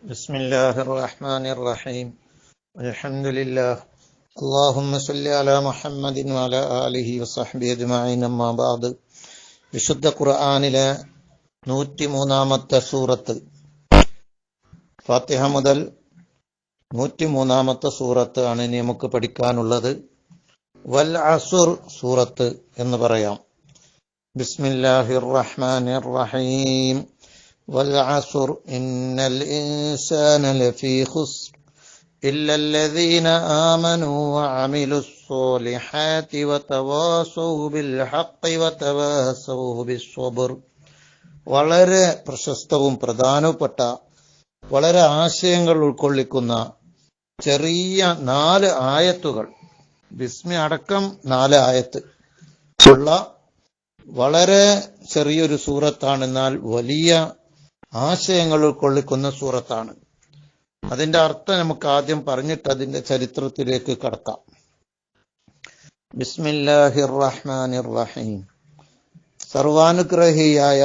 ബിസ്മില്ലാഹിർ റഹ്മാനിർ റഹീം. അൽഹംദുലില്ലാഹ്. അല്ലാഹുമ്മ സ്വല്ലി അലാ മുഹമ്മദിൻ വഅലാ ആലിഹി വസഹ്ബിഹി അജ്മഈൻ. അമ്മാ ബഅദ്. വിശുദ്ധ ഖുർആനിലെ 103-ാമത്തെ സൂറത്ത്, ഫാത്തിഹ മുതൽ 103-ാമത്തെ സൂറത്ത് ആണ് ഇനി നമുക്ക് പഠിക്കാനുള്ളത്. വൽ അസ്ർ സൂറത്ത് എന്ന് പറയാം. ബിസ്മില്ലാഹിർ റഹ്മാനിർ റഹീം. والعصر إن الإنسان لفي خسر إلا الذين آمنوا وعملوا الصالحات وتواصوا بالحق وتواصوا بالصبر. വളരെ പ്രശസ്തവും പ്രധാനപ്പെട്ട, വളരെ ആശയങ്ങൾ ഉൾക്കൊള്ളിക്കുന്ന ചെറിയ 4 ആയത്തുകൾ, ബിസ്മി അടക്കം 4 ആയത്ത് ഉള്ള വളരെ ചെറിയൊരു സൂറത്താണ്. എന്നാൽ വലിയ ആശയങ്ങൾ ഉൾക്കൊള്ളിക്കുന്ന സൂറത്താണ്. അതിന്റെ അർത്ഥം നമുക്ക് ആദ്യം പറഞ്ഞിട്ട് അതിന്റെ ചരിത്രത്തിലേക്ക് കടക്കാം. ബിസ്മില്ലാഹിർ റഹ്മാനിർ റഹീം. സർവാനുഗ്രഹിയായ,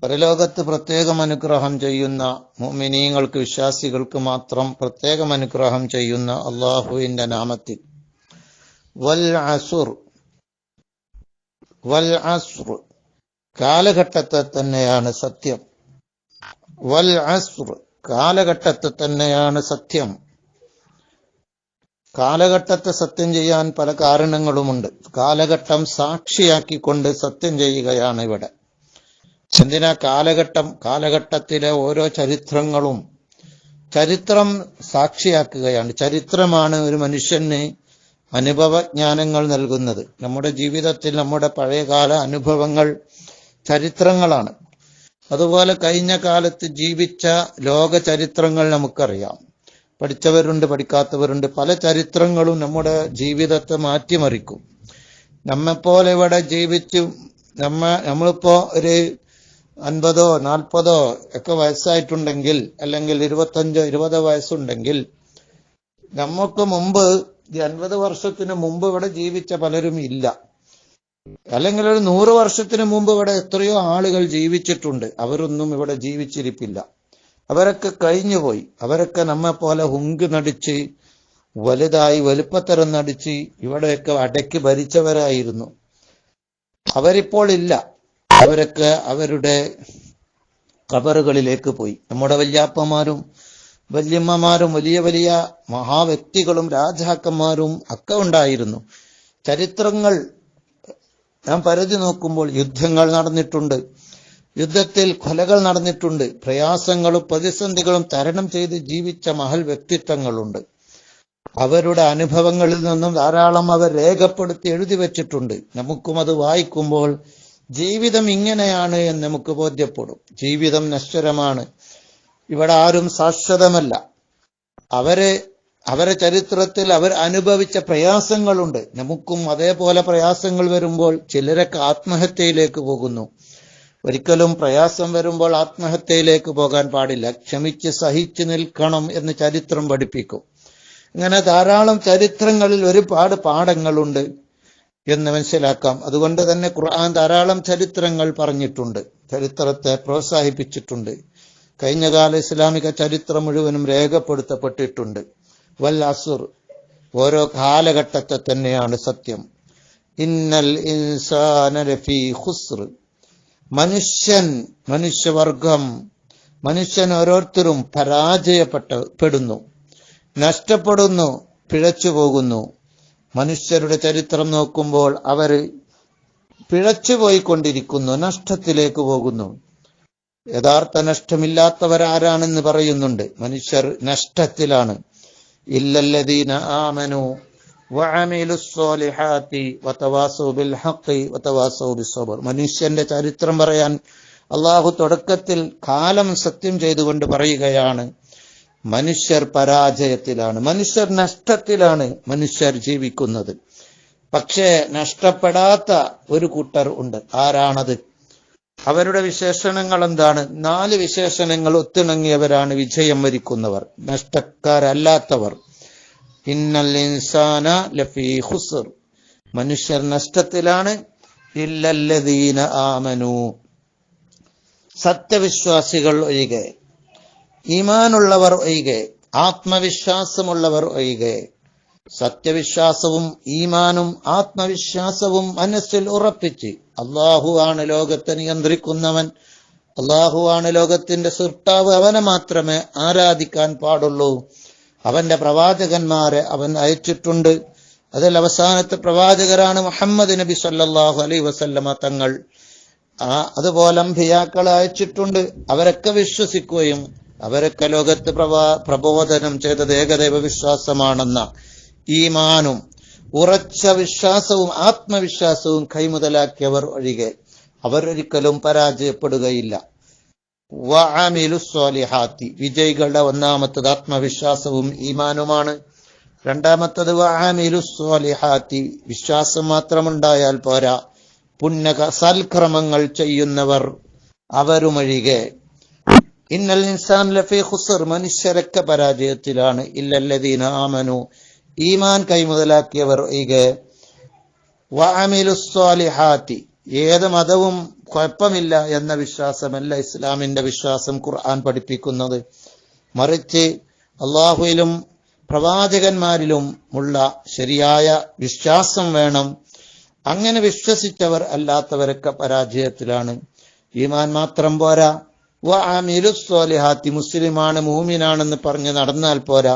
പരലോകത്ത് പ്രത്യേകം അനുഗ്രഹം ചെയ്യുന്ന, മുഅ്മിനീങ്ങൾക്ക്, വിശ്വാസികൾക്ക് മാത്രം പ്രത്യേകം അനുഗ്രഹം ചെയ്യുന്ന അല്ലാഹുവിന്റെ നാമത്തിൽ. വൽ അസ്ർ. വൽ അസ്ർ കാലഘട്ടത്തെ തന്നെയാണ് സത്യം. വൽ അസ്ർ കാലഘട്ടത്തെ തന്നെയാണ് സത്യം. കാലഘട്ടത്തെ സത്യം ചെയ്യാൻ പല കാരണങ്ങളുമുണ്ട്. കാലഘട്ടം സാക്ഷിയാക്കിക്കൊണ്ട് സത്യം ചെയ്യുകയാണ് ഇവിടെ. എന്തിനാ കാലഘട്ടം? കാലഘട്ടത്തിലെ ഓരോ ചരിത്രങ്ങളും ചരിത്രം സാക്ഷിയാക്കുകയാണ്. ചരിത്രമാണ് ഒരു മനുഷ്യന് അനുഭവജ്ഞാനങ്ങൾ നൽകുന്നത്. നമ്മുടെ ജീവിതത്തിൽ നമ്മുടെ പഴയകാല അനുഭവങ്ങൾ ചരിത്രങ്ങളാണ്. അതുപോലെ കഴിഞ്ഞ കാലത്ത് ജീവിച്ച ലോക ചരിത്രങ്ങൾ നമുക്കറിയാം. പഠിച്ചവരുണ്ട്, പഠിക്കാത്തവരുണ്ട്. പല ചരിത്രങ്ങളും നമ്മുടെ ജീവിതത്തെ മാറ്റിമറിക്കും. നമ്മെപ്പോലെ ഇവിടെ ജീവിച്ചു നമ്മളിപ്പോ ഒരു 50 40 ഒക്കെ വയസ്സായിട്ടുണ്ടെങ്കിൽ, അല്ലെങ്കിൽ 25-20 വയസ്സുണ്ടെങ്കിൽ, നമുക്ക് മുമ്പ് 50 വർഷത്തിന് മുമ്പ് ഇവിടെ ജീവിച്ച പലരും ഇല്ല. അല്ലെങ്കിൽ ഒരു 100 വർഷത്തിന് മുമ്പ് ഇവിടെ എത്രയോ ആളുകൾ ജീവിച്ചിട്ടുണ്ട്. അവരൊന്നും ഇവിടെ ജീവിച്ചിരിപ്പില്ല. അവരൊക്കെ കഴിഞ്ഞുപോയി. അവരൊക്കെ നമ്മെ പോലെ ഹുങ്ക് നടിച്ച്, വലുതായി വലുപ്പത്തരം നടിച്ച് ഇവിടെയൊക്കെ അടക്കി ഭരിച്ചവരായിരുന്നു. അവരിപ്പോൾ ഇല്ല. അവരൊക്കെ അവരുടെ ഖബറുകളിലേക്ക് പോയി. നമ്മുടെ വല്യാപ്പമാരും വല്യമ്മമാരും വലിയ വലിയ മഹാവ്യക്തികളും രാജാക്കന്മാരും ഒക്കെ ഉണ്ടായിരുന്നു. ചരിത്രങ്ങൾ നാം പരിധി നോക്കുമ്പോൾ യുദ്ധങ്ങൾ നടന്നിട്ടുണ്ട്. യുദ്ധത്തിൽ കൊലകൾ നടന്നിട്ടുണ്ട്. പ്രയാസങ്ങളും പ്രതിസന്ധികളും തരണം ചെയ്ത് ജീവിച്ച മഹൽ വ്യക്തിത്വങ്ങളുണ്ട്. അവരുടെ അനുഭവങ്ങളിൽ നിന്നും ധാരാളം അവർ രേഖപ്പെടുത്തി എഴുതി വെച്ചിട്ടുണ്ട്. നമുക്കും അത് വായിക്കുമ്പോൾ ജീവിതം ഇങ്ങനെയാണ് എന്ന് നമുക്ക് ബോധ്യപ്പെടും. ജീവിതം നശ്വരമാണ്. ഇവിടെ ആരും ശാശ്വതമല്ല. അവരെ ചരിത്രത്തിൽ അവർ അനുഭവിച്ച പ്രയാസങ്ങളുണ്ട്. നമുക്കും അതേപോലെ പ്രയാസങ്ങൾ വരുമ്പോൾ ചിലരൊക്കെ ആത്മഹത്യയിലേക്ക് പോകുന്നു. ഒരിക്കലും പ്രയാസം വരുമ്പോൾ ആത്മഹത്യയിലേക്ക് പോകാൻ പാടില്ല. ക്ഷമിച്ച് സഹിച്ചു നിൽക്കണം എന്ന് ചരിത്രം പഠിപ്പിക്കും. ഇങ്ങനെ ധാരാളം ചരിത്രങ്ങളിൽ ഒരുപാട് പാഠങ്ങളുണ്ട് എന്ന് മനസ്സിലാക്കാം. അതുകൊണ്ട് തന്നെ ഖുർആൻ ധാരാളം ചരിത്രങ്ങൾ പറഞ്ഞിട്ടുണ്ട്, ചരിത്രത്തെ പ്രോത്സാഹിപ്പിച്ചിട്ടുണ്ട്. കഴിഞ്ഞകാല ഇസ്ലാമിക ചരിത്രം മുഴുവനും രേഖപ്പെടുത്തപ്പെട്ടിട്ടുണ്ട്. വൽ അസ്ർ ഓരോ കാലഘട്ടത്തെ തന്നെയാണ് സത്യം. ഇന്നൽ ഇൻസാന ലഫീ ഖുസ്ർ. മനുഷ്യവർഗം, മനുഷ്യൻ ഓരോരുത്തരും പരാജയപ്പെടുന്നു, നഷ്ടപ്പെടുന്നു, പിഴച്ചു പോകുന്നു. മനുഷ്യരുടെ ചരിത്രം നോക്കുമ്പോൾ അവർ പിഴച്ചുപോയിക്കൊണ്ടിരിക്കുന്നു, നഷ്ടത്തിലേക്ക് പോകുന്നു. യഥാർത്ഥ നഷ്ടമില്ലാത്തവരാരാണെന്ന് പറയുന്നുണ്ട്. മനുഷ്യർ നഷ്ടത്തിലാണ്. ഇല്ലല്ലദീന ആമനു വഅമിലുസ്സാലിഹാത്തി വതവാസൗ ബിൽ ഹഖി വതവാസൗ ബിസ്സബ്ർ. മനുഷ്യന്റെ ചരിത്രം പറയാൻ അല്ലാഹു തുടക്കത്തിൽ കാലം സത്യം ചെയ്തുകൊണ്ട് പറയുകയാണ്, മനുഷ്യർ പരാജയത്തിലാണ്, മനുഷ്യർ നഷ്ടത്തിലാണ് മനുഷ്യർ ജീവിക്കുന്നത്. പക്ഷേ നഷ്ടപ്പെടാത്ത ഒരു കൂട്ടർ ഉണ്ട്. ആരാണത്? അവരുടെ വിശേഷണങ്ങൾ എന്താണ്? 4 വിശേഷണങ്ങൾ ഒത്തിണങ്ങിയവരാണ് വിജയം വരിക്കുന്നവർ, നഷ്ടക്കാരല്ലാത്തവർ. ഇന്നൽ ഇൻസാന ലഫീ ഖുസ്ർ. മനുഷ്യർ നഷ്ടത്തിലാണ്. ഇല്ലല്ലദീന ആമനു. സത്യവിശ്വാസികൾ ഒഴികെ. ഈമാനുള്ളവർ ഒഴികെ, ആത്മവിശ്വാസമുള്ളവർ ഒഴികെ. സത്യവിശ്വാസവും ഈമാനും ആത്മവിശ്വാസവും മനസ്സിൽ ഉറപ്പിച്ച് അള്ളാഹു ആണ് ലോകത്തെ നിയന്ത്രിക്കുന്നവൻ, അള്ളാഹു ആണ് ലോകത്തിന്റെ സൃഷ്ടാവ്, അവനെ മാത്രമേ ആരാധിക്കാൻ പാടുള്ളൂ, അവന്റെ പ്രവാചകന്മാരെ അവൻ അയച്ചിട്ടുണ്ട്, അതിൽ അവസാനത്തെ പ്രവാചകരാണ് മുഹമ്മദ് നബി സല്ലല്ലാഹു അലൈഹി വസല്ലമ തങ്ങൾ. അതുപോലെ അമ്പിയാക്കളെ അയച്ചിട്ടുണ്ട്, അവരൊക്കെ വിശ്വസിക്കുകയും അവരൊക്കെ ലോകത്ത് പ്രബോധനം ചെയ്തത് ഏകദൈവ വിശ്വാസമാണെന്ന ഈമാനും ഉറച്ച വിശ്വാസവും ആത്മവിശ്വാസവും കൈമുതലാക്കിയവർ ഒഴികെ അവരൊരിക്കലും പരാജയപ്പെടുകയില്ല. വഅമിലു സ്വാലിഹാത്തി, വിജയികളുടെ ഒന്നാമത്തത് ആത്മവിശ്വാസവും ഈമാനുമാണ്. രണ്ടാമത്തത് വഅമിലു സ്വാലിഹാത്തി, വിശ്വാസം മാത്രമുണ്ടായാൽ പോരാ, സൽക്രമങ്ങൾ ചെയ്യുന്നവർ അവരുമൊഴികെ. ഇന്നൽ ഇൻസാൻ ലഫീ ഖുസ്ർ, മനുഷ്യരൊക്കെ പരാജയത്തിലാണ്. ഇല്ലല്ലദീന ആമനു, ഈമാൻ കൈമുതലാക്കിയവർ ഒഴികെ. വഅമിലു സ്വാലിഹാത്തി, ഏത് മതവും കുഴപ്പമില്ല എന്ന വിശ്വാസമല്ല ഇസ്ലാമിന്റെ വിശ്വാസം ഖുർആൻ പഠിപ്പിക്കുന്നത്. മറിച്ച് അള്ളാഹുവിലും പ്രവാചകന്മാരിലും ഉള്ള ശരിയായ വിശ്വാസം വേണം. അങ്ങനെ വിശ്വസിച്ചവർ അല്ലാത്തവരൊക്കെ പരാജയത്തിലാണ്. ഈമാൻ മാത്രം പോരാ, വഅമിലു സ്വാലിഹാത്തി, മുസ്ലിമാണ് മൂമിനാണെന്ന് പറഞ്ഞ് നടന്നാൽ പോരാ,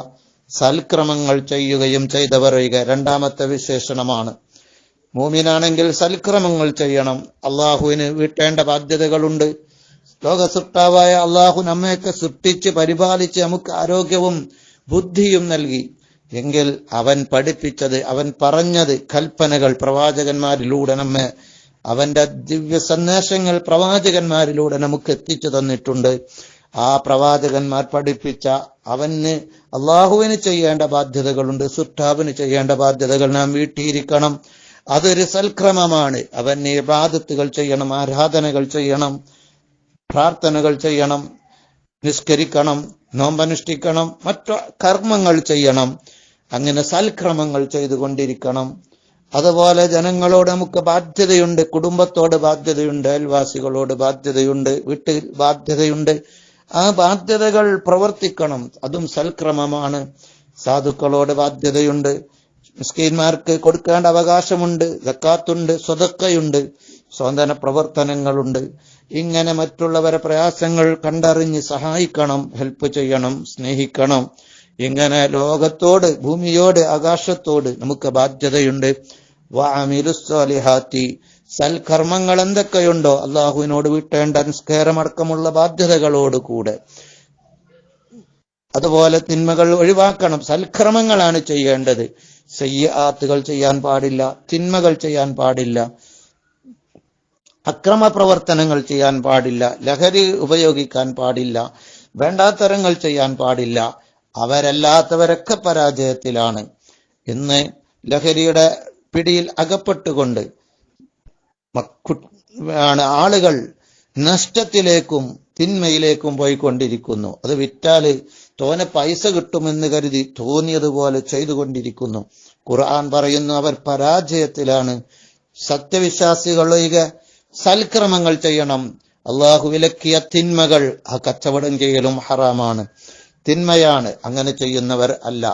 സൽക്രമങ്ങൾ ചെയ്യുകയും ചെയ്തവർ ഒഴികെ രണ്ടാമത്തെ വിശേഷണമാണ്. മൂമിനാണെങ്കിൽ സൽക്രമങ്ങൾ ചെയ്യണം. അള്ളാഹുവിന് വീട്ടേണ്ട ബാധ്യതകളുണ്ട്. ലോകസൃഷ്ടാവായ അള്ളാഹു നമ്മയൊക്കെ സൃഷ്ടിച്ച് പരിപാലിച്ച് നമുക്ക് ആരോഗ്യവും ബുദ്ധിയും നൽകി. എങ്കിൽ അവൻ പഠിപ്പിച്ചത്, അവൻ പറഞ്ഞത് കൽപ്പനകൾ പ്രവാചകന്മാരിലൂടെ നമ്മെ, അവന്റെ ദിവ്യ സന്ദേശങ്ങൾ പ്രവാചകന്മാരിലൂടെ നമുക്ക് എത്തിച്ചു തന്നിട്ടുണ്ട്. ആ പ്രവാചകന്മാർ പഠിപ്പിച്ച അവന് അള്ളാഹുവിന് ചെയ്യേണ്ട ബാധ്യതകളുണ്ട്, സൃഷ്ടാവിന് ചെയ്യേണ്ട ബാധ്യതകൾ നാം വീട്ടിയിരിക്കണം. അതൊരു സൽക്രമമാണ്. അവന് ഇബാദത്തുകൾ ചെയ്യണം, ആരാധനകൾ ചെയ്യണം, പ്രാർത്ഥനകൾ ചെയ്യണം, നിസ്കരിക്കണം, നോമ്പനുഷ്ഠിക്കണം, മറ്റു കർമ്മങ്ങൾ ചെയ്യണം. അങ്ങനെ സൽക്രമങ്ങൾ ചെയ്തുകൊണ്ടിരിക്കണം. അതുപോലെ ജനങ്ങളോട് നമുക്ക് ബാധ്യതയുണ്ട്, കുടുംബത്തോട് ബാധ്യതയുണ്ട്, അയൽവാസികളോട് ബാധ്യതയുണ്ട്, വീട്ടിൽ ബാധ്യതയുണ്ട്. ആ ബാധ്യതകൾ പ്രവർത്തിക്കണം, അതും സൽക്രമമാണ്. സാധുക്കളോട് ബാധ്യതയുണ്ട്, മിസ്കീന്മാർക്ക് കൊടുക്കേണ്ട അവകാശമുണ്ട്, സക്കാത്തുണ്ട്, സ്വതക്കയുണ്ട്, സ്വാതന്ത്ര്യ പ്രവർത്തനങ്ങളുണ്ട്. ഇങ്ങനെ മറ്റുള്ളവരെ പ്രയാസങ്ങൾ കണ്ടറിഞ്ഞ് സഹായിക്കണം, ഹെൽപ്പ് ചെയ്യണം, സ്നേഹിക്കണം. ഇങ്ങനെ ലോകത്തോട്, ഭൂമിയോട്, ആകാശത്തോട് നമുക്ക് ബാധ്യതയുണ്ട്. വഅമിലു സ്വാലിഹാത്തി, സൽക്കർമ്മങ്ങൾ എന്തൊക്കെയുണ്ടോ അള്ളാഹുവിനോട് വിട്ടേണ്ട നിസ്കാരമടക്കമുള്ള ബാധ്യതകളോട് കൂടെ. അതുപോലെ തിന്മകൾ ഒഴിവാക്കണം, സൽക്കർമ്മങ്ങളാണ് ചെയ്യേണ്ടത്. സയ്യിആത്തുകൾ ചെയ്യാൻ പാടില്ല, തിന്മകൾ ചെയ്യാൻ പാടില്ല, അക്രമ പ്രവർത്തനങ്ങൾ ചെയ്യാൻ പാടില്ല, ലഹരി ഉപയോഗിക്കാൻ പാടില്ല, വേണ്ടാത്തരങ്ങൾ ചെയ്യാൻ പാടില്ല. അവരല്ലാത്തവരൊക്കെ പരാജയത്തിലാണ്. ഇന്ന് ലഹരിയുടെ പിടിയിൽ അകപ്പെട്ടുകൊണ്ട് ആളുകൾ നഷ്ടത്തിലേക്കും തിന്മയിലേക്കും പോയിക്കൊണ്ടിരിക്കുന്നു. അത് വിറ്റാല് തോനെ പൈസ കിട്ടുമെന്ന് കരുതി തോന്നിയതുപോലെ ചെയ്തുകൊണ്ടിരിക്കുന്നു. ഖുർആൻ പറയുന്നു അവർ പരാജയത്തിലാണ്. സത്യവിശ്വാസികളൊഴികെ സൽക്രമങ്ങൾ ചെയ്യണം. അള്ളാഹു വിലക്കിയ തിന്മകൾ, ആ കച്ചവടം ചെയ്യലും ഹറാമാണ്, തിന്മയാണ്. അങ്ങനെ ചെയ്യുന്നവർ അല്ല,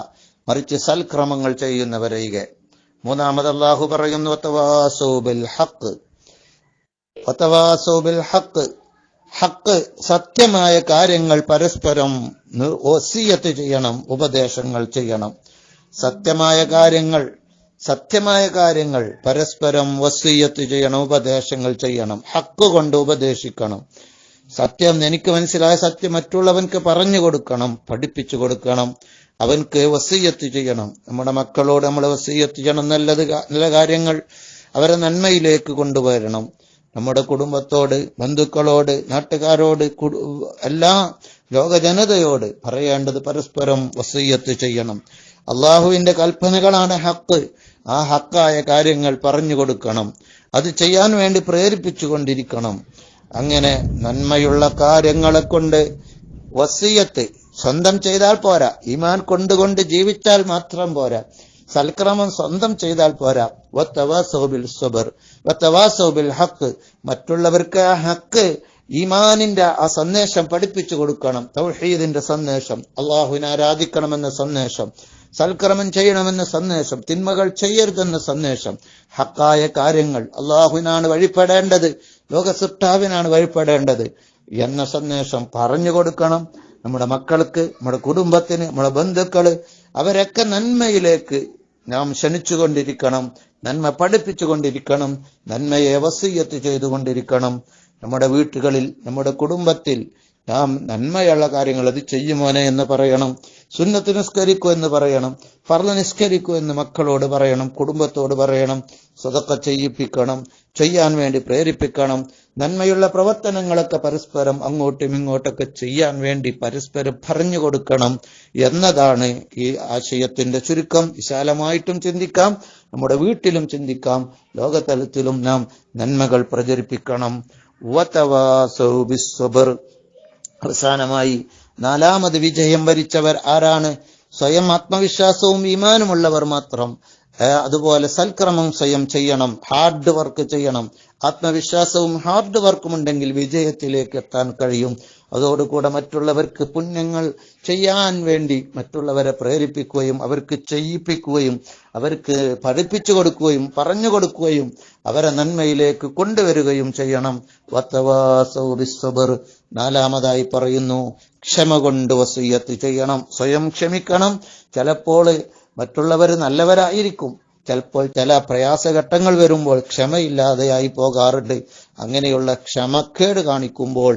മറിച്ച് സൽക്രമങ്ങൾ ചെയ്യുന്നവരൊഴികെ. മൂന്നാമത് അള്ളാഹു പറയുന്നു വതവാസൗ ബിൽ ഹഖ്, വതവാസൗ ബിൽ ഹഖ്, ഹക്ക് സത്യമായ കാര്യങ്ങൾ പരസ്പരം വസിയത്ത് ചെയ്യണം, ഉപദേശങ്ങൾ ചെയ്യണം. സത്യമായ കാര്യങ്ങൾ പരസ്പരം വസിയത്ത് ചെയ്യണം, ഉപദേശങ്ങൾ ചെയ്യണം. ഹക്ക് കൊണ്ട് ഉപദേശിക്കണം. സത്യം എനിക്ക് മനസ്സിലായ സത്യം മറ്റുള്ളവൻക്ക് പറഞ്ഞു കൊടുക്കണം, പഠിപ്പിച്ചു കൊടുക്കണം. അവൻക്ക് വസിയത്ത് ചെയ്യണം. നമ്മുടെ മക്കളോട് നമ്മൾ വസിയത്ത് ചെയ്യണം, നല്ല കാര്യങ്ങൾ അവരെ നന്മയിലേക്ക് കൊണ്ടുവരണം. നമ്മുടെ കുടുംബത്തോട്, ബന്ധുക്കളോട്, നാട്ടുകാരോട്, എല്ലാ ലോക ജനതയോട് പറയേണ്ടത് പരസ്പരം വസിയത്ത് ചെയ്യണം. അള്ളാഹുവിന്റെ കൽപ്പനകളാണ് ഹക്ക്. ആ ഹക്കായ കാര്യങ്ങൾ പറഞ്ഞു കൊടുക്കണം, അത് ചെയ്യാൻ വേണ്ടി പ്രേരിപ്പിച്ചു കൊണ്ടിരിക്കണം. അങ്ങനെ നന്മയുള്ള കാര്യങ്ങളെ കൊണ്ട് വസിയത്ത് സ്വന്തം ചെയ്താൽ പോരാ, ഈമാൻ കൊണ്ടുകൊണ്ട് ജീവിച്ചാൽ മാത്രം പോരാ, സൽക്രമം സ്വന്തം ചെയ്താൽ പോരാ. വതവാസൗ ബിൽ സബ്ർ വതവാസൗ ബിൽ ഹഖ്, മറ്റുള്ളവർക്ക് ആ ഹക്ക് ഈമാനിന്റെ ആ സന്ദേശം പഠിപ്പിച്ചു കൊടുക്കണം. തൗഹീദിന്റെ സന്ദേശം, അള്ളാഹുവിനെ ആരാധിക്കണമെന്ന സന്ദേശം, സൽക്കർമ്മം ചെയ്യണമെന്ന സന്ദേശം, തിന്മകൾ ചെയ്യരുതെന്ന സന്ദേശം, ഹക്കായ കാര്യങ്ങൾ, അള്ളാഹുവിനാണ് വഴിപ്പെടേണ്ടത്, ലോകസൃഷ്ടാവിനാണ് വഴിപ്പെടേണ്ടത് എന്ന സന്ദേശം പറഞ്ഞു കൊടുക്കണം. നമ്മുടെ മക്കൾക്ക്, നമ്മുടെ കുടുംബത്തിന്, നമ്മുടെ ബന്ധുക്കള്, അവരൊക്കെ നന്മയിലേക്ക് നാം ക്ഷണിച്ചുകൊണ്ടിരിക്കണം, നന്മ പഠിപ്പിച്ചുകൊണ്ടിരിക്കണം, നന്മയെ വസിയ്യത്ത് ചെയ്തുകൊണ്ടിരിക്കണം. നമ്മുടെ വീട്ടുകളിൽ, നമ്മുടെ കുടുംബത്തിൽ നാം നന്മയുള്ള കാര്യങ്ങൾ അത് ചെയ്യുമോനെ എന്ന് പറയണം. സുന്നത്ത് നിസ്കരിക്കൂ എന്ന് പറയണം. ഫർള് നിസ്കരിക്കൂ എന്ന് മക്കളോട് പറയണം, കുടുംബത്തോട് പറയണം. സദഖ ചെയ്യിപ്പിക്കണം, ചെയ്യാൻ വേണ്ടി പ്രേരിപ്പിക്കണം. നന്മയുള്ള പ്രവർത്തനങ്ങളൊക്കെ പരസ്പരം അങ്ങോട്ടും ഇങ്ങോട്ടൊക്കെ ചെയ്യാൻ വേണ്ടി പരസ്പരം പറഞ്ഞു കൊടുക്കണം എന്നതാണ് ഈ ആശയത്തിന്റെ ചുരുക്കം. വിശാലമായിട്ടും ചിന്തിക്കാം, നമ്മുടെ വീട്ടിലും ചിന്തിക്കാം, ലോകതലത്തിലും നാം നന്മകൾ പ്രചരിപ്പിക്കണം. വതവാസൗ ബിസ്സബ്ർ. അവസാനമായി 4ാമത് വിജയം വരിച്ചവർ ആരാണ്? സ്വയം ആത്മവിശ്വാസവും ഈമാനുമുള്ളവർ മാത്രം. അതുപോലെ സൽക്രമം സ്വയം ചെയ്യണം, ഹാർഡ് വർക്ക് ചെയ്യണം. ആത്മവിശ്വാസവും ഹാർഡ് വർക്കും ഉണ്ടെങ്കിൽ വിജയത്തിലേക്ക് എത്താൻ കഴിയും. അതോടുകൂടെ മറ്റുള്ളവർക്ക് പുണ്യങ്ങൾ ചെയ്യാൻ വേണ്ടി മറ്റുള്ളവരെ പ്രേരിപ്പിക്കുകയും അവർക്ക് ചെയ്യിപ്പിക്കുകയും അവർക്ക് പഠിപ്പിച്ചു കൊടുക്കുകയും പറഞ്ഞു കൊടുക്കുകയും അവരെ നന്മയിലേക്ക് കൊണ്ടുവരികയും ചെയ്യണം. വതവാസൗ ബിസ്സബ്ർ. 4ാമതായി പറയുന്നു, ക്ഷമ കൊണ്ട് വസിയ്യത്ത് ചെയ്യണം, സ്വയം ക്ഷമിക്കണം. ചിലപ്പോൾ മറ്റുള്ളവർ നല്ലവരായിരിക്കും, ചിലപ്പോൾ ചില പ്രയാസഘട്ടങ്ങൾ വരുമ്പോൾ ക്ഷമയില്ലാതെയായി പോകാറുണ്ട്. അങ്ങനെയുള്ള ക്ഷമക്കേട് കാണിക്കുമ്പോൾ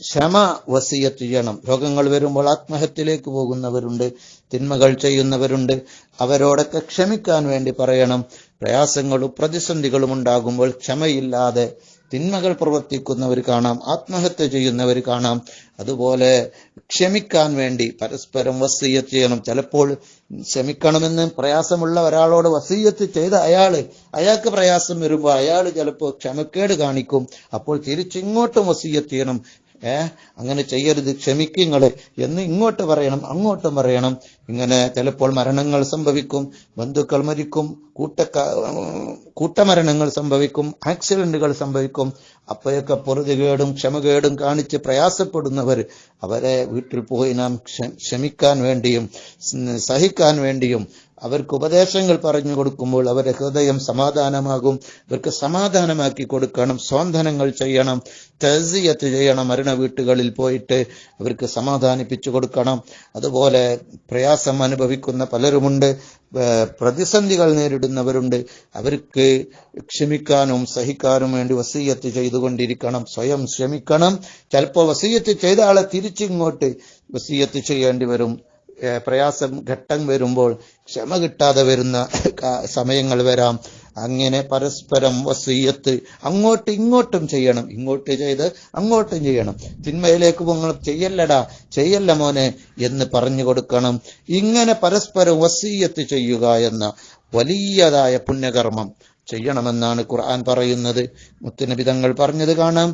ക്ഷമ വസിയ്യത്ത് ചെയ്യണം. രോഗങ്ങൾ വരുമ്പോൾ ആത്മഹത്യയിലേക്ക് പോകുന്നവരുണ്ട്, തിന്മകൾ ചെയ്യുന്നവരുണ്ട്, അവരോടൊക്കെ ക്ഷമിക്കാൻ വേണ്ടി പറയണം. പ്രയാസങ്ങളും പ്രതിസന്ധികളും ഉണ്ടാകുമ്പോൾ ക്ഷമയില്ലാതെ തിന്മകൾ പ്രവർത്തിക്കുന്നവർ കാണാം, ആത്മഹത്യ ചെയ്യുന്നവർ കാണാം. അതുപോലെ ക്ഷമിക്കാൻ വേണ്ടി പരസ്പരം വസിയ്യത്ത് ചെയ്യണം. ചിലപ്പോൾ ക്ഷമിക്കണമെന്ന് പ്രയാസമുള്ള ഒരാളോട് വസിയ്യത്ത് ചെയ്ത അയാൾക്ക് പ്രയാസം വരുമ്പോൾ അയാൾ ചിലപ്പോൾ ക്ഷമക്കേട് കാണിക്കും. അപ്പോൾ തിരിച്ചിങ്ങോട്ടും വസിയ്യത്ത് ചെയ്യണം. അങ്ങനെ ചെയ്യരുത്, ക്ഷമിക്കുങ്ങള് എന്ന് ഇങ്ങോട്ട് പറയണം, അങ്ങോട്ടും പറയണം. ഇങ്ങനെ ചിലപ്പോൾ മരണങ്ങൾ സംഭവിക്കും, ബന്ധുക്കൾ മരിക്കും, കൂട്ടമരണങ്ങൾ സംഭവിക്കും, ആക്സിഡന്റുകൾ സംഭവിക്കും. അപ്പോഴൊക്കെ പൊറുതികേടും ക്ഷമകേടും കാണിച്ച് പ്രയാസപ്പെടുന്നവർ, അവരെ വീട്ടിൽ പോയി നാം ക്ഷമിക്കാൻ വേണ്ടിയും സഹിക്കാൻ വേണ്ടിയും അവർക്ക് ഉപദേശങ്ങൾ പറഞ്ഞു കൊടുക്കുമ്പോൾ അവരുടെ ഹൃദയം സമാധാനമാകും. അവർക്ക് സമാധാനമാക്കി കൊടുക്കണം, സ്വാന്തനങ്ങൾ ചെയ്യണം, തഅ്സിയത്ത് ചെയ്യണം. മരണ വീട്ടുകളിൽ പോയിട്ട് അവർക്ക് സമാധാനിപ്പിച്ചു കൊടുക്കണം. അതുപോലെ പ്രയാസം അനുഭവിക്കുന്ന പലരുമുണ്ട്, പ്രതിസന്ധികൾ നേരിടുന്നവരുണ്ട്. അവർക്ക് ക്ഷമിക്കാനും സഹിക്കാനും വേണ്ടി വസിയ്യത്ത് ചെയ്തുകൊണ്ടിരിക്കണം, സ്വയം ക്ഷമിക്കണം. ചിലപ്പോൾ വസിയ്യത്ത് ചെയ്ത ആളെ തിരിച്ചിങ്ങോട്ട് വസിയ്യത്ത് ചെയ്യേണ്ടി വരും. പ്രയാസം ഘട്ടം വരുമ്പോൾ ക്ഷമ കിട്ടാതെ വരുന്ന സമയങ്ങൾ വരാം. അങ്ങനെ പരസ്പരം വസിയ്യത്ത് അങ്ങോട്ടും ഇങ്ങോട്ടും ചെയ്യണം, ഇങ്ങോട്ട് ചെയ്ത് അങ്ങോട്ടും ചെയ്യണം. തിന്മയിലേക്ക് നിങ്ങൾ ചെയ്യല്ല മോനെ എന്ന് പറഞ്ഞു കൊടുക്കണം. ഇങ്ങനെ പരസ്പരം വസിയ്യത്ത് ചെയ്യുക എന്ന വലിയതായ പുണ്യകർമ്മം ചെയ്യണമെന്നാണ് ഖുർആൻ പറയുന്നത്. മുത്തുനബി തങ്ങൾ പറഞ്ഞത് കാണാം,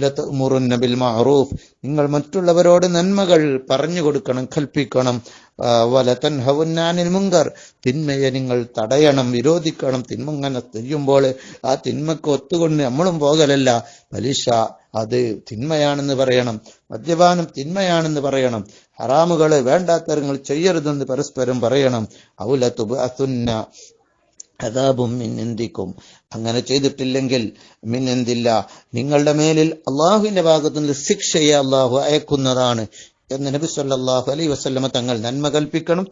ലതഅ്മുറുന്ന ബിൽ മഅറൂഫ്. നിങ്ങൾ മറ്റുള്ളവരോട് നന്മകൾ പറഞ്ഞു കൊടുക്കണം, കൽപ്പിക്കണം. വലതൻഹവുന്ന അനിൽ മുങ്കർ. തിന്മയെ നിങ്ങൾ തടയണം, വിരോധിക്കണം. തിന്മ ഇങ്ങനെ ചെയ്യുമ്പോൾ ആ തിന്മക്ക് ഒത്തുകൊണ്ട് നമ്മളും പോകലല്ല. പലിശ അത് തിന്മയാണെന്ന് പറയണം, മദ്യപാനം തിന്മയാണെന്ന് പറയണം, ഹറാമുകള് വേണ്ടാത്തരങ്ങൾ ചെയ്യരുതെന്ന് പരസ്പരം പറയണം. ഔലതുബഅസുന്ന അദാബും മിൻ ഇന്ദിക്കും. അങ്ങനെ ചെയ്തിട്ടില്ലെങ്കിൽ മിനെന്തില്ല, നിങ്ങളുടെ മേലിൽ അള്ളാഹുവിന്റെ ഭാഗത്തുനിന്ന് ശിക്ഷയെ അള്ളാഹു അയക്കുന്നതാണ് എന്ന് നബി സല്ലല്ലാഹു അലൈഹി വസല്ലമ തങ്ങൾ. നന്മ കൽപ്പിക്കണം,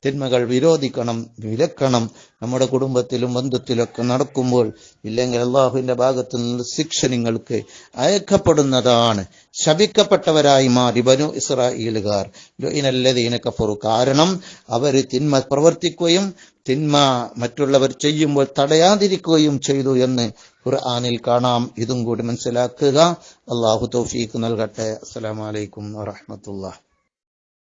തിന്മകൾ വിരോധിക്കണം, വിലക്കണം. നമ്മുടെ കുടുംബത്തിലും ബന്ധത്തിലൊക്കെ നടക്കുമ്പോൾ ഇല്ലെങ്കിൽ അള്ളാഹുവിന്റെ ഭാഗത്തു നിന്ന് ശിക്ഷ നിങ്ങൾക്ക് അയക്കപ്പെടുന്നതാണ്. ശപിക്കപ്പെട്ടവരായി മാറി ബനു ഇസ്രായേലുകാർ. ലുഇനല്ലദീന കഫറു. കാരണം അവർ തിന്മ പ്രവർത്തിക്കുകയും തിന്മ മറ്റുള്ളവർ ചെയ്യുമ്പോൾ തടയാതിരിക്കുകയും ചെയ്തു എന്ന് ഖുർആനിൽ കാണാം. ഇതും കൂടി മനസ്സിലാക്കുക. അള്ളാഹു തൗഫീഖ് നൽകട്ടെ. അസ്സലാമു അലൈക്കും വറഹ്മത്തുള്ളാഹി.